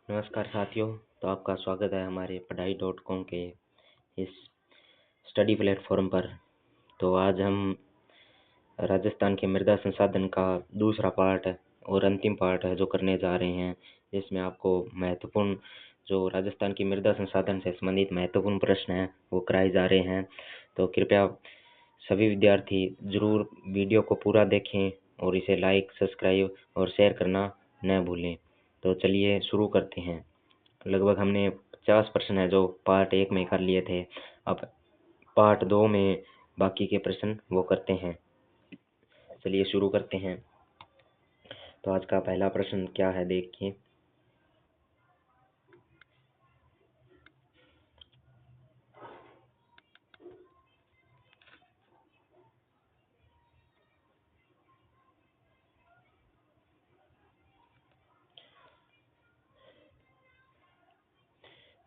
नमस्कार साथियों। तो आपका स्वागत है हमारे पढ़ाई.com के इस स्टडी प्लेटफॉर्म पर। तो आज हम राजस्थान के मृदा संसाधन का दूसरा पार्ट और अंतिम पार्ट है जो करने जा रहे हैं, जिसमें आपको महत्वपूर्ण जो राजस्थान की मृदा संसाधन से संबंधित महत्वपूर्ण प्रश्न हैं वो कराए जा रहे हैं। तो कृपया सभी विद्यार्थी जरूर वीडियो को पूरा देखें और इसे लाइक, सब्सक्राइब और शेयर करना न भूलें। तो चलिए शुरू करते हैं। लगभग हमने 50 प्रश्न है जो पार्ट 1 में कर लिए थे। अब पार्ट 2 में बाकी के प्रश्न वो करते हैं। चलिए शुरू करते हैं। तो आज का पहला प्रश्न क्या है देखिए।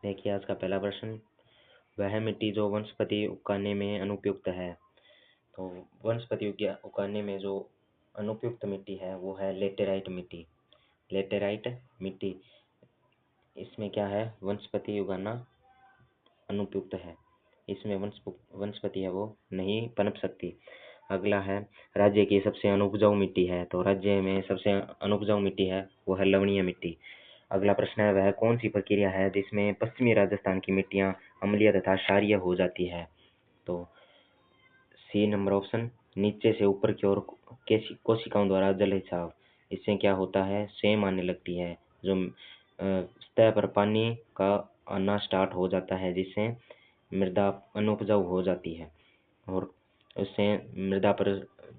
देखिए आज का पहला प्रश्न, वह मिट्टी जो वनस्पति उगाने में अनुपयुक्त है। तो वनस्पति उगाने में जो अनुपयुक्त मिट्टी है वो है लेटेराइट मिट्टी। लेटेराइट मिट्टी, इसमें क्या है, वनस्पति उगाना अनुपयुक्त है। इसमें वनस्पति है वो नहीं पनप सकती। अगला है, राज्य की सबसे अनुपजाऊ मिट्टी है। तो राज्य में सबसे अनुपजाऊ मिट्टी है वो है लवणीय मिट्टी। अगला प्रश्न है, वह कौन सी प्रक्रिया है जिसमें पश्चिमी राजस्थान की मिट्टियां अम्लीय तथा क्षारीय हो जाती है। तो सी नंबर ऑप्शन, नीचे से ऊपर की ओर कोशिकाओं द्वारा जल रिसाव। इससे क्या होता है, सेम आने लगती है। जो सतह पर पानी का आना स्टार्ट हो जाता है जिससे मृदा अनुपजाऊ हो जाती है और उससे मृदा पर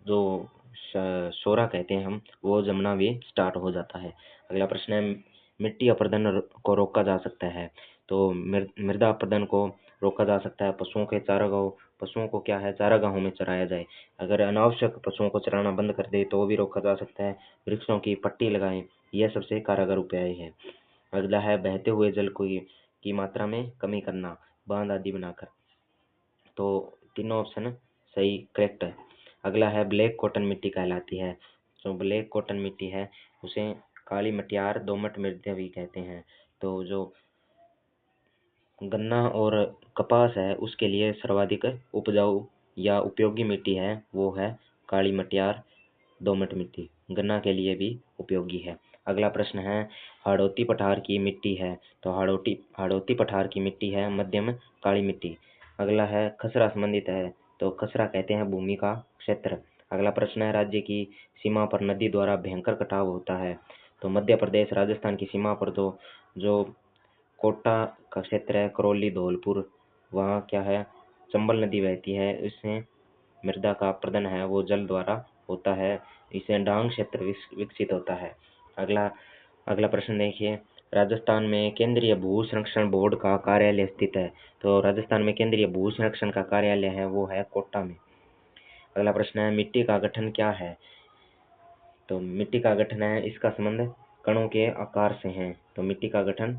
जो शोरा कहते हैं हम, वो जमना भी स्टार्ट हो जाता है। अगला प्रश्न है, मिट्टी अपरदन को रोका जा सकता है। तो मृदा अपरदन को रोका जा सकता है पशुओं को क्या है, चारागाहों में चराया जाए। अगर अनावश्यक पशुओं को चराना बंद कर दे तो भी रोका जा सकता है। वृक्षों की पट्टी लगाएं, यह सबसे कारगर उपाय है। अगला है, बहते हुए जल की मात्रा में कमी करना, बांध आदि बनाकर। तो तीनों ऑप्शन सही करेक्ट है। अगला है, ब्लैक कॉटन मिट्टी कहलाती है। जो ब्लैक कॉटन मिट्टी है उसे काली मटियार दोमट मृदा भी कहते हैं। तो जो गन्ना और कपास है उसके लिए सर्वाधिक उपजाऊ या उपयोगी मिट्टी है वो है काली मटियार दोमट मिट्टी। गन्ना के लिए भी उपयोगी है। अगला प्रश्न है, हाड़ौती पठार की मिट्टी है। तो हाड़ौती पठार की मिट्टी है मध्यम काली मिट्टी। अगला है, खसरा संबंधित है। तो खसरा कहते हैं भूमि का क्षेत्र। अगला प्रश्न है, राज्य की सीमा पर नदी द्वारा भयंकर कटाव होता है। तो मध्य प्रदेश राजस्थान की सीमा पर तो जो कोटा का क्षेत्र है, करौली धौलपुर, वहाँ क्या है, चंबल नदी बहती है। इससे मृदा का अपरदन है वो जल द्वारा होता है। इससे डांग क्षेत्र विकसित होता है। अगला प्रश्न देखिए, राजस्थान में केंद्रीय भू संरक्षण बोर्ड का कार्यालय स्थित है। तो राजस्थान में केंद्रीय भू संरक्षण का कार्यालय है वो है कोटा में। अगला प्रश्न है, मिट्टी का गठन क्या है। तो मिट्टी का गठन है, इसका संबंध कणों के आकार से है। तो मिट्टी का गठन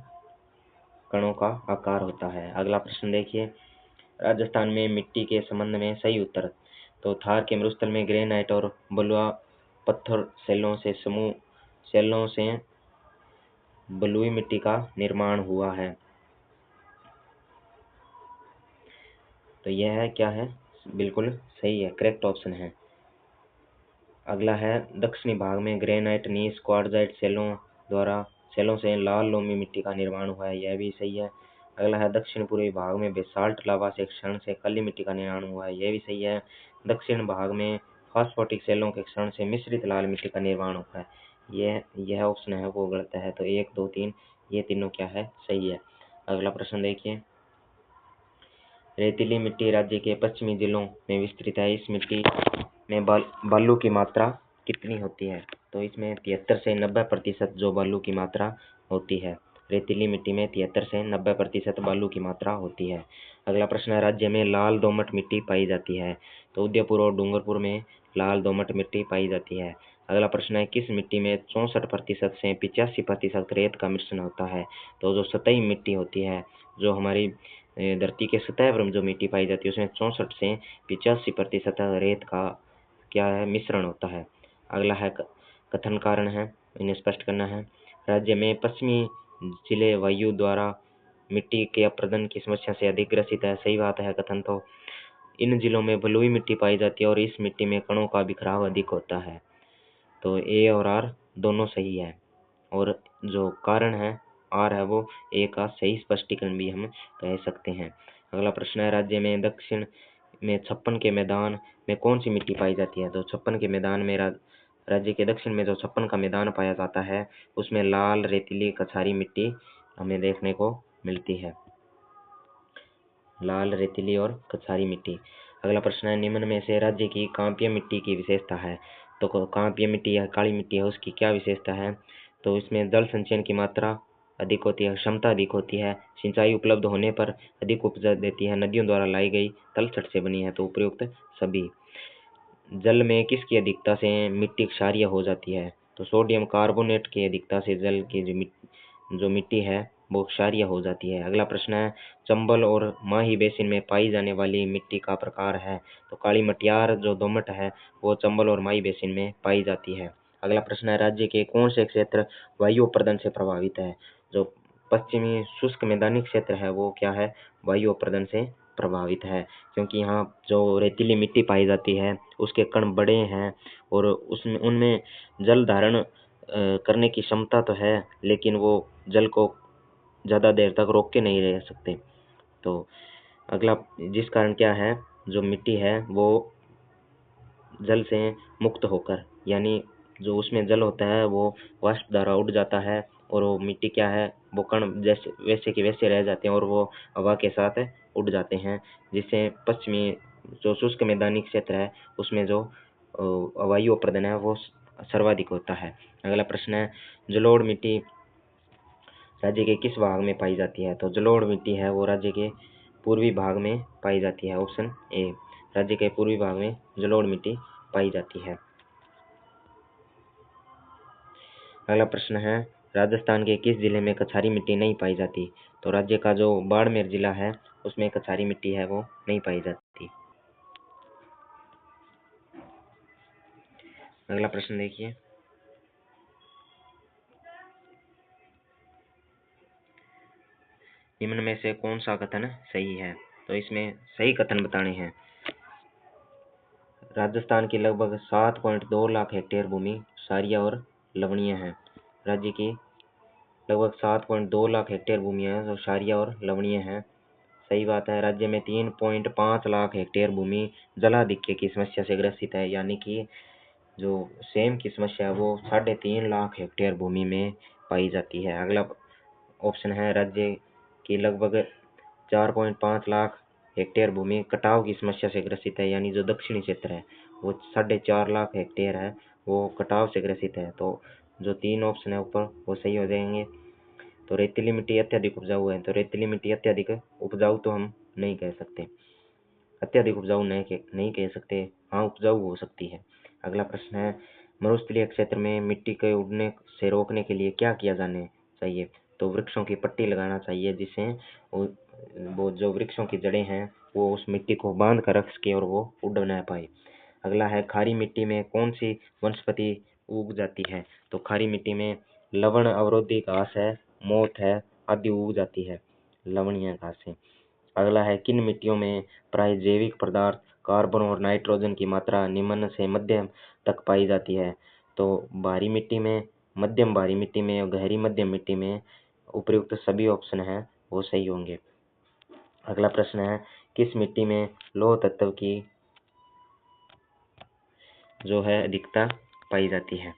कणों का आकार होता है। अगला प्रश्न देखिए, राजस्थान में मिट्टी के संबंध में सही उत्तर। तो थार के मरुस्थल में ग्रेनाइट और बलुआ पत्थर सेलों से बलुई मिट्टी का निर्माण हुआ है। तो यह है क्या है, बिल्कुल सही है, करेक्ट ऑप्शन है। अगला है, दक्षिणी भाग में ग्रेनाइट नीस क्वार्ट्जाइट सेलों से लाल लोमी मिट्टी का निर्माण हुआ है, यह भी सही है। अगला है, दक्षिण पूर्वी भाग में बेसाल्ट लावा से क्षरण से काली मिट्टी का निर्माण हुआ है, यह भी सही है। दक्षिण भाग में फास्फोटिक सेलों के क्षरण से मिश्रित लाल मिट्टी का निर्माण हुआ है, यह ऑप्शन है वो गलत है। तो 1, 2, 3 ये तीनों क्या है, सही है। अगला प्रश्न देखिए, रेतीली मिट्टी राज्य के पश्चिमी जिलों में विस्तृत है। इस मिट्टी में बालू की मात्रा कितनी होती है। तो इसमें 73 से 90% जो बालू की मात्रा होती है। रेतीली मिट्टी में 73 से 90% बालू की मात्रा होती है। अगला प्रश्न है, राज्य में लाल दोमट मिट्टी पाई जाती है। तो उदयपुर और डूंगरपुर में लाल दोमट मिट्टी पाई जाती है। अगला प्रश्न है, किस मिट्टी में 64% से 85% रेत का मिश्रण होता है। तो जो सतही मिट्टी होती है, जो हमारी धरती के सतह पर जो मिट्टी पाई जाती है उसमें 64 से 85% रेत का क्या है, मिश्रण होता है। अगला है, कथन कारण है, इन्हें स्पष्ट करना है। राज्य में पश्चिमी जिले वायु द्वारा मिट्टी के अपरदन की समस्या से अधिक ग्रसित है। सही बात है कथन। तो इन जिलों में बलुई मिट्टी पाई जाती है और इस मिट्टी में कणों का बिखराव अधिक होता है। तो ए और आर दोनों सही है और जो कारण है आर है वो ए का सही स्पष्टीकरण भी हम कह सकते हैं। अगला प्रश्न है, राज्य में दक्षिण में छप्पन के मैदान में कौन सी मिट्टी पाई जाती है? तो छप्पन के मैदान में राज्य के दक्षिण में जो छप्पन का मैदान पाया जाता है उसमें लाल रेतीली कछारी मिट्टी हमें देखने को मिलती है। लाल रेतीली और कछारी मिट्टी। अगला प्रश्न है, निम्न में से राज्य की कांपीय मिट्टी की विशेषता है? तो कांपीय मिट्टी या काली मिट्टी है उसकी क्या विशेषता है? तो इसमें जल संचयन की मात्रा अधिक होती है, क्षमता अधिक होती है, सिंचाई उपलब्ध होने पर अधिक उपज देती है, नदियों द्वारा लाई गई तलछट से बनी है। तो उपयुक्त सभी। जल में किसकी अधिकता से मिट्टी क्षारीय हो जाती है? तो सोडियम कार्बोनेट की अधिकता से जल की जो मिट्टी है वो क्षारीय हो जाती है। अगला प्रश्न है, चंबल और माही बेसिन में पाई जाने वाली मिट्टी का प्रकार है? तो काली मटियार जो दोमट है वो चंबल और माही बेसिन में पाई जाती है। अगला प्रश्न है, राज्य के कौन से क्षेत्र वायु अपर्दन से प्रभावित है? जो पश्चिमी शुष्क मैदानी क्षेत्र है वो क्या है? वायु अपर्दन से प्रभावित है, क्योंकि यहाँ जो रेतीली मिट्टी पाई जाती है उसके कण बड़े हैं और उसमें उनमें जल धारण करने की क्षमता तो है लेकिन वो जल को ज़्यादा देर तक रोक के नहीं रह सकते। तो अगला जिस कारण क्या है, जो मिट्टी है वो जल से मुक्त होकर, यानी जो उसमें जल होता है वो वाष्प द्वारा उड़ जाता है और वो मिट्टी क्या है वो कण जैसे वैसे के वैसे रह जाते हैं और वो हवा के साथ उड़ जाते हैं, जिससे पश्चिमी जो शुष्क मैदानी क्षेत्र है उसमें जो वायु अपर्दन है वो सर्वाधिक होता है। अगला प्रश्न है, जलोढ़ मिट्टी राज्य के किस भाग में पाई जाती है? तो जलोढ़ मिट्टी है वो राज्य के पूर्वी भाग में पाई जाती है। ऑप्शन ए, राज्य के पूर्वी भाग में जलोढ़ मिट्टी पाई जाती है। अगला प्रश्न है, राजस्थान के किस जिले में कछारी मिट्टी नहीं पाई जाती? तो राज्य का जो बाड़मेर जिला है उसमें कछारी मिट्टी है वो नहीं पाई जाती। अगला प्रश्न देखिए, निम्न में से कौन सा कथन सही है? तो इसमें सही कथन बताने हैं। राजस्थान की लगभग 7.2 लाख हेक्टेयर भूमि क्षारीय और लवणीय है। राज्य की लगभग 7.2 लाख हेक्टेयर भूमि है जो क्षारीय और लवणीय है। सही बात है। राज्य में 3.5 लाख हेक्टेयर भूमि जलाधिक्य की समस्या से ग्रसित है, यानी कि जो सेम की समस्या है वो 3.5 लाख हेक्टेयर भूमि में पाई जाती है। अगला ऑप्शन है, राज्य की लगभग 4.5 लाख हेक्टेयर भूमि कटाव की समस्या से ग्रसित है, यानी जो दक्षिणी क्षेत्र है वो 4.5 लाख हेक्टेयर है वो कटाव से ग्रसित है। तो जो 3 ऑप्शन है ऊपर वो सही हो जाएंगे। तो रेतीली मिट्टी अत्यधिक उपजाऊ है, तो रेतीली मिट्टी अत्यधिक उपजाऊ तो हम नहीं कह सकते, अत्यधिक उपजाऊ नहीं कह सकते, हाँ उपजाऊ हो सकती है। अगला प्रश्न है, मरुस्थलीय क्षेत्र में मिट्टी के उड़ने से रोकने के लिए क्या किया जाना चाहिए? तो वृक्षों की पट्टी लगाना चाहिए, जिससे वो जो वृक्षों की जड़ें हैं वो उस मिट्टी को बांध कर रख सके और वो उड़ ना पाए। अगला है, खारी मिट्टी में कौन सी वनस्पति उग जाती है? तो खारी मिट्टी में लवण अवरोधी घास है, मोठ है आदि उग जाती है, लवणीय घासें। अगला है, किन मिट्टियों में प्राय जैविक पदार्थ कार्बन और नाइट्रोजन की मात्रा निम्न से मध्यम तक पाई जाती है? तो भारी मिट्टी में, मध्यम भारी मिट्टी में और गहरी मध्यम मिट्टी में उपयुक्त सभी ऑप्शन हैं वो सही होंगे। अगला प्रश्न है, किस मिट्टी में लौह तत्व की जो है अधिकता पाई जाती है?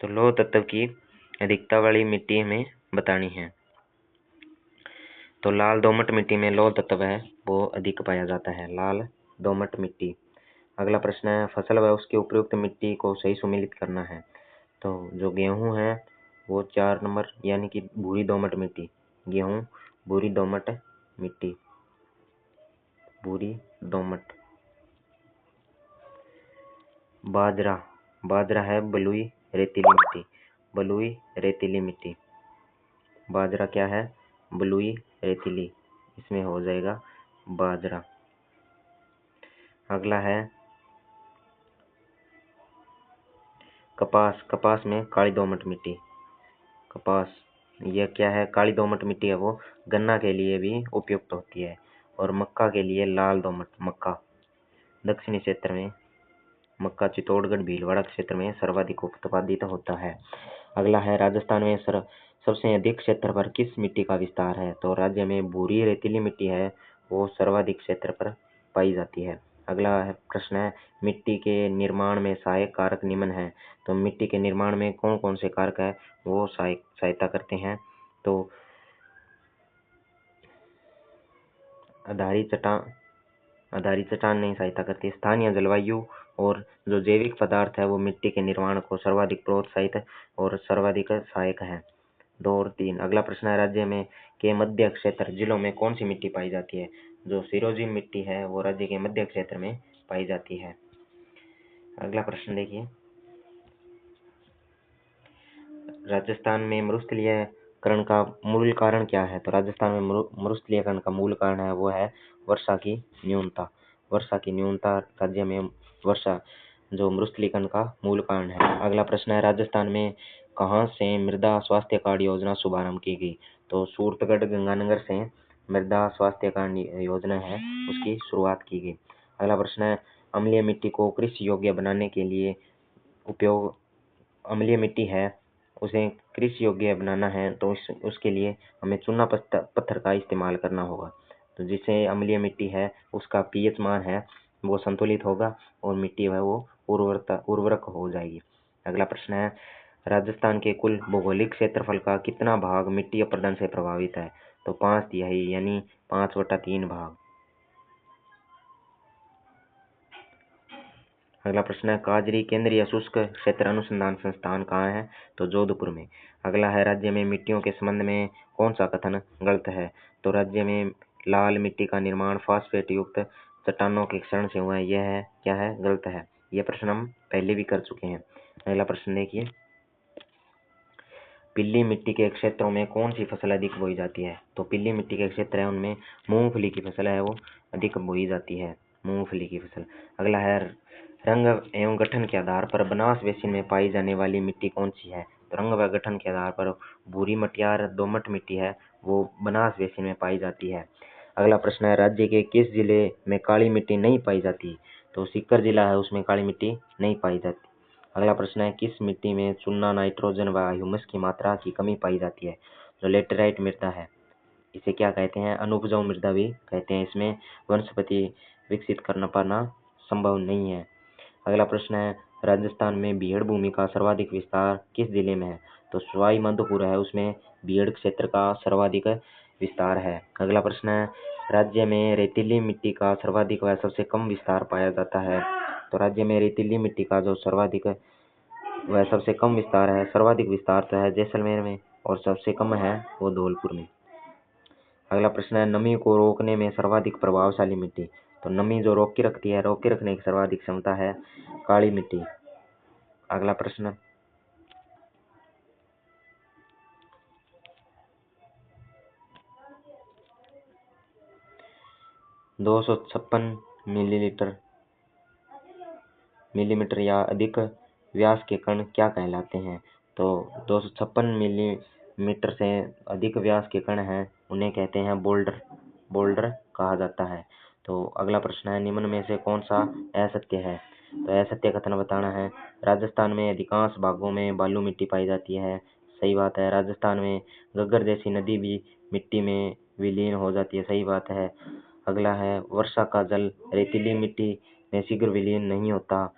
तो लौह तत्व की अधिकता वाली मिट्टी हमें बतानी है। तो लाल दोमट मिट्टी में लौह तत्व है वो अधिक पाया जाता है, लाल दोमट मिट्टी। अगला प्रश्न है, फसल व उसकी उपयुक्त मिट्टी को सही सुमेलित करना है। तो जो गेहूं है वो 4 नंबर, यानी कि भूरी दोमट मिट्टी, गेहूं भूरी दोमट मिट्टी, भूरी दोमट। बाजरा, बाजरा है बलुई रेतीली मिट्टी, बलुई रेतीली मिट्टी। बाजरा क्या है? बलुई रेतीली, इसमें हो जाएगा बाजरा। अगला है कपास, कपास में काली दोमट मिट्टी, कपास यह क्या है? काली दोमट मिट्टी है, वो गन्ना के लिए भी उपयुक्त होती है। और मक्का के लिए लाल दोमट, मक्का दक्षिणी क्षेत्र में मक्का चित्तौड़गढ़ भीलवाड़ा क्षेत्र में सर्वाधिक उत्पादित होता है। अगला है राजस्थान में सबसे अधिक क्षेत्र पर किस मिट्टी का विस्तार है? तो राज्य में भूरी रेतीली मिट्टी है, वो सर्वाधिक क्षेत्र पर पाई जाती है। अगला प्रश्न है मिट्टी के निर्माण में सहायक कारक निम्न है। तो मिट्टी के निर्माण में कौन कौन से कारक है वो सहायता करते हैं? तो आधारी चट्टान नहीं सहायता करती, स्थानीय जलवायु और जो जैविक पदार्थ है वो मिट्टी के निर्माण को सर्वाधिक प्रोत्साहित और सर्वाधिक सहायक है। 2 और 3। अगला प्रश्न है राज्य में के मध्य क्षेत्र जिलों में कौन सी मिट्टी पाई जाती है? जो सिरोजी मिट्टी है वो राज्य के मध्य क्षेत्र में पाई जाती है। अगला प्रश्न देखिए, राजस्थान में मरुस्थलीयकरण का मूल कारण क्या है? तो राजस्थान में मरुस्थलीयकरण का मूल कारण है वो है वर्षा की न्यूनता। वर्षा की न्यूनता राज्य में वर्षा जो मरुस्थलीकरण का मूल कारण है। अगला प्रश्न है राजस्थान में कहाँ से मृदा स्वास्थ्य कार्ड योजना शुभारंभ की गई? तो सूरतगढ़ गंगानगर से मृदा स्वास्थ्य कार्ड योजना है उसकी शुरुआत की गई। अगला प्रश्न है अम्लीय मिट्टी को कृषि योग्य बनाने के लिए उपयोग, अम्लीय मिट्टी है उसे कृषि योग्य बनाना है तो उसके लिए हमें चूना पत्थर का इस्तेमाल करना होगा। तो जिससे अम्लीय मिट्टी है उसका पीएच मान है वो संतुलित होगा और मिट्टी है वो उर्वरक हो जाएगी। अगला प्रश्न है राजस्थान के कुल भौगोलिक क्षेत्रफल का कितना भाग मिट्टी अपरदन से प्रभावित है? तो 5/3 यानी 5/3 भाग। अगला प्रश्न है काजरी केंद्रीय शुष्क क्षेत्र अनुसंधान संस्थान कहाँ है? तो जोधपुर में। अगला है राज्य में मिट्टियों के संबंध में कौन सा कथन गलत है? तो राज्य में लाल मिट्टी का निर्माण फास्फेट युक्त चट्टानों के क्षरण से हुआ है, यह है क्या है? गलत है। यह प्रश्न हम पहले भी कर चुके हैं। अगला प्रश्न देखिए, पीली मिट्टी के क्षेत्रों में कौन सी फसल अधिक बोई जाती है? तो पीली मिट्टी के क्षेत्र है उनमें मूंगफली की फसल है वो अधिक बोई जाती है, मूंगफली की फसल। अगला है रंग एवं गठन के आधार पर बनास बेसिन में पाई जाने वाली मिट्टी कौन सी है? तो रंग व गठन के आधार पर भूरी मटियार दोमट मिट्टी है वो बनास बेसिन में पाई जाती है। अगला प्रश्न है राज्य के किस जिले में काली मिट्टी नहीं पाई जाती? तो सीकर जिला है उसमें काली मिट्टी नहीं पाई जाती। अगला प्रश्न है किस मिट्टी में चूना, नाइट्रोजन व ह्यूमस की मात्रा की कमी पाई जाती है? जो लेटेराइट मृदा है इसे क्या कहते हैं? अनुपजाऊ मृदा भी कहते हैं। इसमें वनस्पति विकसित करना पाना संभव नहीं है। अगला प्रश्न है राजस्थान में बीहड़ भूमि का सर्वाधिक विस्तार किस जिले में है? तो सवाई माधोपुर है उसमें बीहड़ क्षेत्र का सर्वाधिक विस्तार है। अगला प्रश्न है राज्य में रेतीली मिट्टी का सर्वाधिक व सबसे कम विस्तार पाया जाता है? तो राज्य में रेतीली मिट्टी का जो सर्वाधिक व सबसे कम विस्तार है, सर्वाधिक विस्तार तो है जैसलमेर में और सबसे कम है वो धौलपुर में। अगला प्रश्न है नमी को रोकने में सर्वाधिक प्रभावशाली मिट्टी? तो नमी जो रोक के रखती है, रोक के रखने की सर्वाधिक क्षमता है काली मिट्टी। अगला प्रश्न 256 मिलीमीटर या अधिक व्यास के कण क्या कहलाते हैं? तो 256 मिलीमीटर से अधिक व्यास के कण हैं उन्हें कहते हैं बोल्डर, बोल्डर कहा जाता है। तो अगला प्रश्न है निम्न में से कौन सा असत्य है? तो असत्य कथन बताना है। राजस्थान में अधिकांश भागों में बालू मिट्टी पाई जाती है, सही बात है। राजस्थान में घग्गर जैसी नदी भी मिट्टी में विलीन हो जाती है, सही बात है। अगला है वर्षा का जल रेतीली मिट्टी में शीघ्र विलीन नहीं होता,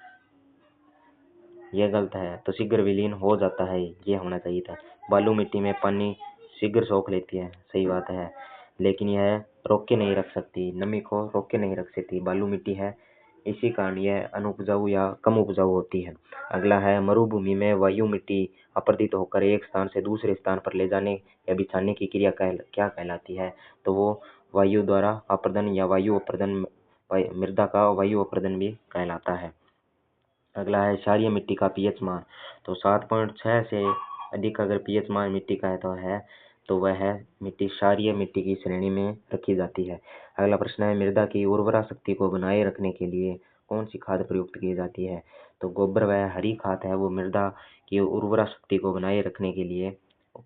यह गलत है। तो शीघ्र विलीन हो जाता है, ये होना चाहिए था। बालू मिट्टी में पानी शीघ्र सोख लेती है, सही बात है, लेकिन यह रोक के नहीं रख सकती, नमी को रोक के नहीं रख सकती बालू मिट्टी है, इसी कारण यह अनुपजाऊ या कम उपजाऊ होती है। अगला है मरुभूमि में वायु मिट्टी अपरदित होकर एक स्थान से दूसरे स्थान पर ले जाने या बिछाने की क्रिया क्या कहलाती है? तो वो वायु द्वारा अपरदन या वायु अपरदन, मृदा का वायु अपरदन भी कहलाता है। अगला है क्षारीय मिट्टी का पीएच मान। तो 7.6 से अधिक अगर पीएच मान मिट्टी का है तो वह मिट्टी क्षारीय मिट्टी की श्रेणी में रखी जाती है। अगला प्रश्न है मृदा की उर्वरा शक्ति को बनाए रखने के लिए कौन सी खाद प्रयुक्त की जाती है। तो गोबर वह हरी खाद है वो मृदा की उर्वरा शक्ति को बनाए रखने के लिए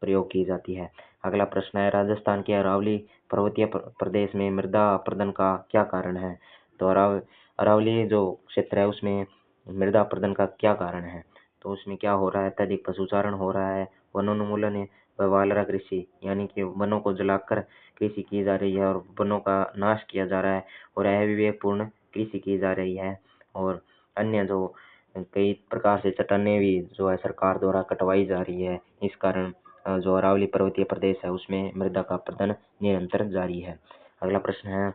प्रयोग की जाती है। अगला प्रश्न है राजस्थान के अरावली पर्वतीय प्रदेश में मृदा अपरदन का क्या कारण है। तो अरावली जो क्षेत्र है उसमें मृदा अपरदन का क्या कारण है। तो उसमें क्या हो रहा है, अत्यधिक पशुचारण हो रहा है, वनोन्मूलन व वालरा कृषि यानी कि वनों को जलाकर कृषि की जा रही है और वनों का नाश किया जा रहा है और अविवेकपूर्ण कृषि की जा रही है और अन्य जो कई प्रकार से चट्टानें भी जो है सरकार द्वारा कटवाई जा रही है। इस कारण जो अरावली पर्वतीय प्रदेश है उसमें मृदा का अपरदन निरंतर जारी है। अगला प्रश्न है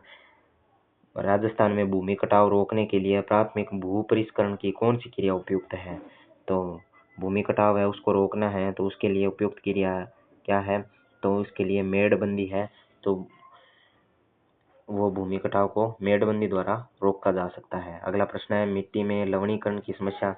राजस्थान में भूमि कटाव रोकने के लिए प्राथमिक भू परिष्करण की कौन सी क्रिया उपयुक्त है। तो भूमि कटाव है उसको रोकना है तो उसके लिए उपयुक्त क्रिया क्या है। तो उसके लिए मेड़बंदी है। तो वो भूमि कटाव को मेड़बंदी द्वारा रोका जा सकता है। अगला प्रश्न है मिट्टी में लवणीकरण की समस्या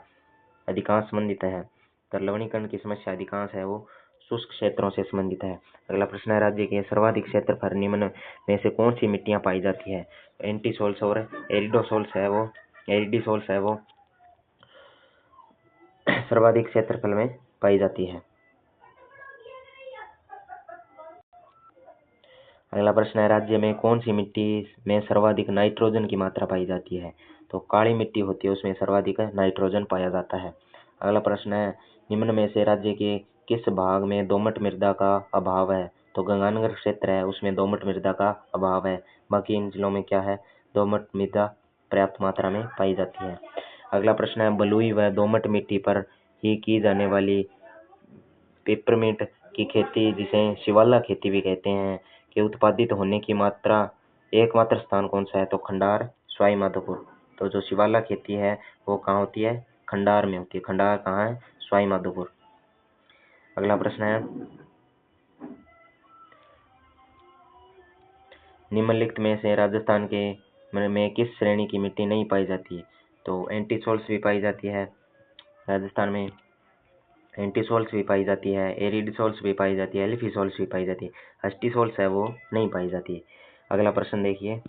अधिकांश संबंधित है। तो लवणीकरण की समस्या अधिकांश है वो शुष्क क्षेत्रों से संबंधित है। अगला प्रश्न है राज्य के सर्वाधिक क्षेत्रफल निम्न में से कौन सी मिट्टियां पाई जाती है। एंटीसोल्स और एरिडोसोल्स है वो सर्वाधिक क्षेत्रफल में पाई जाती है। अगला प्रश्न है राज्य में कौन सी मिट्टी में सर्वाधिक नाइट्रोजन की मात्रा पाई जाती है। तो काली मिट्टी होती है उसमें सर्वाधिक नाइट्रोजन पाया जाता है। अगला प्रश्न है निम्न में से राज्य के किस भाग में दोमट मृदा का अभाव है। तो गंगानगर क्षेत्र है उसमें दोमट मृदा का अभाव है, बाकी इन जिलों में क्या है दोमट मृदा पर्याप्त मात्रा में पाई जाती है। अगला प्रश्न है बलुई व दोमट मिट्टी पर ही की जाने वाली पेपरमिंट की खेती जिसे शिवाला खेती भी कहते हैं के उत्पादित होने की मात्रा एकमात्र स्थान कौन सा है। तो खंडार सवाई माधोपुर। तो जो शिवाला खेती है वो कहाँ होती है, खंडार में होती है। खंडार कहाँ है, सवाई माधोपुर। अगला प्रश्न है निम्नलिखित में से राजस्थान के में किस श्रेणी की मिट्टी नहीं पाई जाती। तो एंटीसोल्स भी पाई जाती है राजस्थान में, एंटीसोल्स भी पाई जाती है, एरिडसोल्स भी पाई जाती है, एल्फीसोल्स भी पाई जाती है, हस्टीसोल्स है वो नहीं पाई जाती। अगला प्रश्न देखिए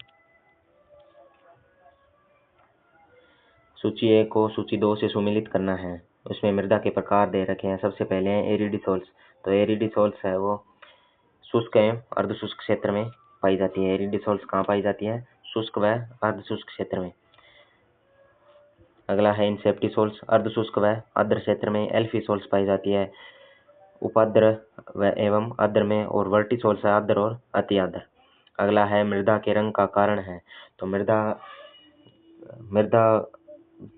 सूची 1 को सूची 2 से सुमेलित करना है। उसमें मृदा के प्रकार दे रखे हैं। सबसे पहले हैं एरिडीसोल्स। तो एरिडीसोल्स है वो शुष्क एवं अर्धशुष्क क्षेत्र में पाई जाती है। एरिडीसोल्स कहाँ पाई जाती है, शुष्क व अर्धशुष्क क्षेत्र में। अगला है इंसेप्टिसोल्स, अर्धशुष्क व आर्द्र क्षेत्र में। एल्फीसोल्स पाई जाती है उपाद्र व एवं आर्द्र में, और वर्टिसोल्स आर्द्र और अति आर्द्र। अगला है मृदा के रंग का कारण है। तो मृदा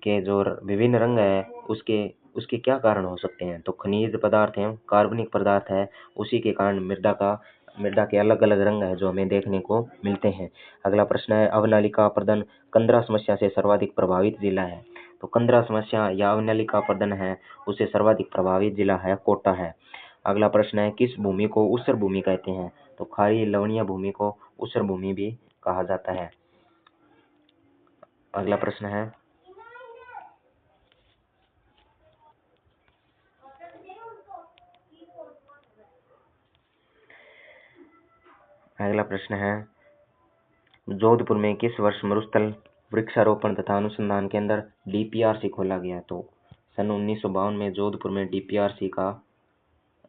के जो विभिन्न रंग है उसके क्या कारण हो सकते हैं। तो खनिज पदार्थ एवं कार्बनिक पदार्थ है उसी के कारण मृदा के अलग अलग रंग है जो हमें देखने को मिलते हैं। अगला प्रश्न है अवनालिका अपर्दन कंदरा समस्या से सर्वाधिक प्रभावित जिला है। तो कंदरा समस्या या अवनालिका अपर्दन है उससे सर्वाधिक प्रभावित जिला है कोटा है। अगला प्रश्न है किस भूमि को ऊसर भूमि कहते हैं। तो खारी लवणीय भूमि को ऊसर भूमि भी कहा जाता है। अगला प्रश्न है जोधपुर में किस वर्ष मरुस्थल वृक्षारोपण तथा अनुसंधान केंद्र डीपीआरसी खोला गया। तो सन 1952 में जोधपुर में डीपीआरसी का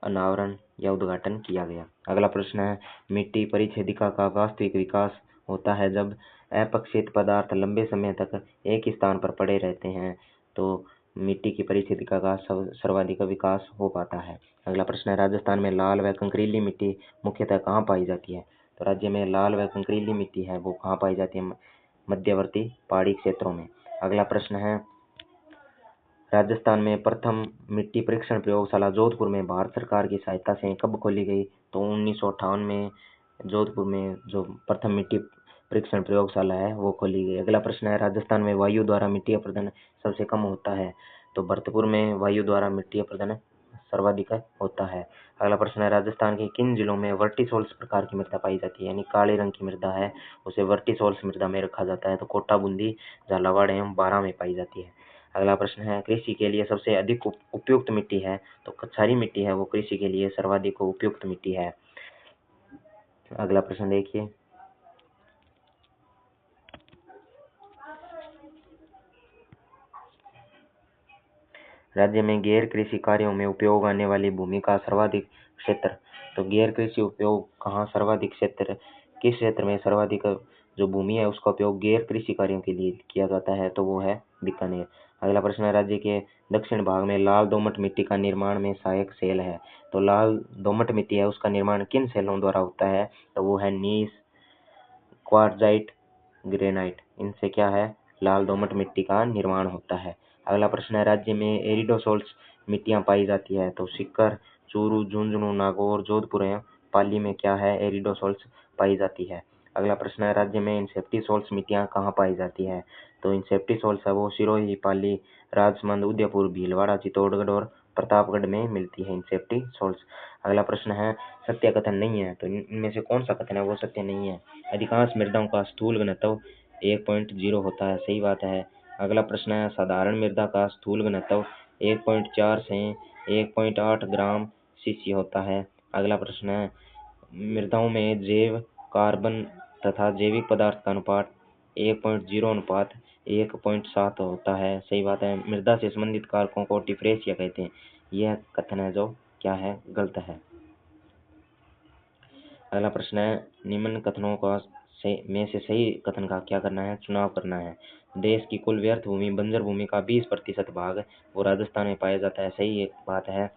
अनावरण या उद्घाटन किया गया। अगला प्रश्न है मिट्टी परिच्छेदिका का वास्तविक विकास होता है जब अपक्षित पदार्थ लंबे समय तक एक स्थान पर पड़े रहते हैं। तो मिट्टी की परिच्छेदिका का सर्वाधिक विकास हो पाता है। अगला प्रश्न है राजस्थान में लाल व कंकरीली मिट्टी मुख्यतः कहाँ पाई जाती है। तो राज्य में लाल व कंकरीली मिट्टी है वो कहाँ पाई जाती है, मध्यवर्ती पहाड़ी क्षेत्रों में। अगला प्रश्न है राजस्थान में प्रथम मिट्टी परीक्षण प्रयोगशाला जोधपुर में भारत सरकार की सहायता से कब खोली गई। तो 1958 में जोधपुर में जो प्रथम मिट्टी परीक्षण प्रयोगशाला है वो खोली गई। अगला प्रश्न है राजस्थान में वायु द्वारा मिट्टी अपरदन सबसे कम होता है। तो भरतपुर में वायु द्वारा मिट्टी अपरदन सर्वाधिक होता है। अगला प्रश्न है राजस्थान के किन जिलों में वर्टिसोल्स प्रकार की मृदा पाई जाती है, यानी काले रंग की मृदा है उसे वर्टिसोल्स मृदा में रखा जाता है। तो कोटा, बूंदी, झालावाड़ एवं बारां में पाई जाती है। अगला प्रश्न है कृषि के लिए सबसे अधिक उपयुक्त मिट्टी है, तो कछारी मिट्टी है वो कृषि के लिए सर्वाधिक उपयुक्त मिट्टी है। अगला प्रश्न देखिए, राज्य में गैर कृषि कार्यों में उपयोग आने वाली भूमि का सर्वाधिक क्षेत्र। तो गैर कृषि उपयोग कहाँ सर्वाधिक क्षेत्र, किस क्षेत्र में सर्वाधिक जो भूमि है उसका उपयोग गैर कृषि कार्यों के लिए किया जाता है, तो वो है बीकानेर। अगला प्रश्न है राज्य के दक्षिण भाग में लाल दोमट मिट्टी का निर्माण में सहायक सेल है। तो लाल दोमट मिट्टी है उसका निर्माण किन सेलों द्वारा होता है, तो वो है नीस, क्वार्टजाइट, ग्रेनाइट। इनसे क्या है, लाल दोमट मिट्टी का निर्माण होता है। अगला प्रश्न है राज्य में एरिडोसोल्स मिट्टियां पाई जाती है। तो सीकर, चूरू, झुंझुनू, नागौर, जोधपुर एवं पाली में क्या है, एरिडोसोल्स पाई जाती है। अगला प्रश्न है राज्य में इंसेप्टिसोल्स मिट्टियां कहाँ पाई जाती है। तो इंसेप्टिसोल्स है वो सिरोही, पाली, राजसमंद, उदयपुर, भीलवाड़ा, चित्तौड़गढ़ और प्रतापगढ़ में मिलती है इंसेप्टिसोल्स। अगला प्रश्न है सत्य कथन नहीं है, तो इनमें से कौन सा कथन है वो सत्य नहीं है। अधिकांश मृदाओं का स्थूल घनत्व 1.0 होता है, सही बात है। अगला प्रश्न है साधारण मृदा का स्थूल घनत्व 1.4 से 1.8 ग्राम सीसी होता है। अगला प्रश्न है मृदाओं में जैव, कार्बन तथा जैविक पदार्थ का अनुपात 1.0 अनुपात 1.7 होता है, सही बात है। मृदा से संबंधित कारकों को डिफरेंशिया कहते हैं, यह कथन है जो क्या है, गलत है। अगला प्रश्न है निम्न कथनों का में से सही कथन का क्या करना है, चुनाव करना है। देश की कुल व्यर्थ भूमि बंजर भूमि का 20% भाग वो राजस्थान में पाया जाता है, सही एक बात है।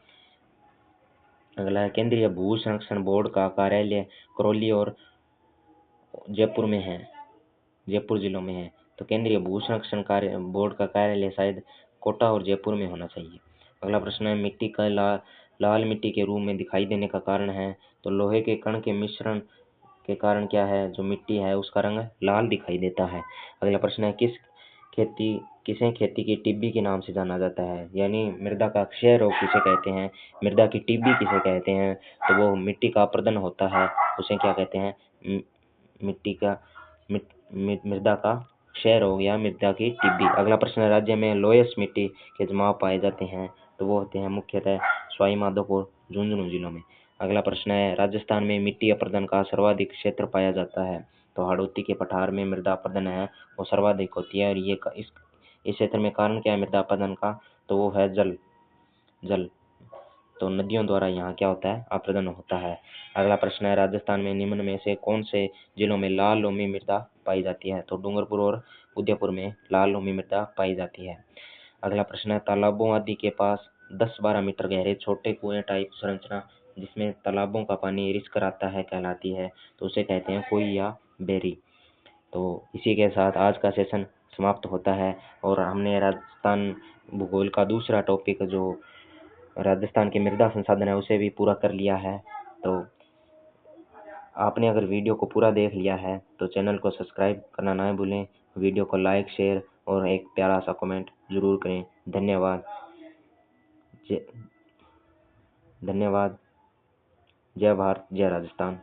अगला है केंद्रीय भू संरक्षण बोर्ड का कार्यालय करौली और जयपुर में है, जयपुर जिलों में है। तो केंद्रीय भू संरक्षण कार्य बोर्ड का कार्यालय शायद कोटा और जयपुर में होना चाहिए। अगला प्रश्न है मिट्टी का लाल मिट्टी के रूप में दिखाई देने का कारण है। तो लोहे के कण के मिश्रण के कारण क्या है, जो मिट्टी है उसका रंग लाल दिखाई देता है। अगला प्रश्न है किसे खेती की टिब्बी के नाम से जाना जाता है, यानी मृदा का क्षय रोग किसे कहते हैं, मृदा की टिब्बी किसे कहते हैं, तो वो मिट्टी का अपरदन होता है, उसे क्या कहते हैं, मिट्टी का मृदा का क्षय रोग या मृदा की टिब्बी। अगला प्रश्न है राज्य में लोयस मिट्टी के जमाव पाए जाते हैं, तो वो होते हैं मुख्यतः सवाई माधोपुर, झुंझुनू जिलों में। अगला प्रश्न है राजस्थान में मिट्टी अपरदन का सर्वाधिक क्षेत्र पाया जाता है। तो हाड़ौती के पठार में मृदा अपरदन है वो सर्वाधिक होती है, और ये इस क्षेत्र में कारण क्या है मृदा अपरदन का, तो वो है जल। तो नदियों द्वारा यहाँ क्या होता है, अपरदन होता है। अगला प्रश्न है राजस्थान में निम्न में से कौन से जिलों में लाल लोमी मृदा पाई जाती है। तो डूंगरपुर और उदयपुर में लाल लोमी मृदा पाई जाती है। अगला प्रश्न है तालाबों आदि के पास 10-12 मीटर गहरे छोटे कुएं टाइप संरचना जिसमें तालाबों का पानी रिस कर आता है कहलाती है, तो उसे कहते हैं कोई या बेरी। तो इसी के साथ आज का सेशन समाप्त होता है, और हमने राजस्थान भूगोल का दूसरा टॉपिक जो राजस्थान के मृदा संसाधन है उसे भी पूरा कर लिया है। तो आपने अगर वीडियो को पूरा देख लिया है तो चैनल को सब्सक्राइब करना ना भूलें, वीडियो को लाइक, शेयर और एक प्यारा सा कमेंट जरूर करें। धन्यवाद। जय भारत, जय राजस्थान।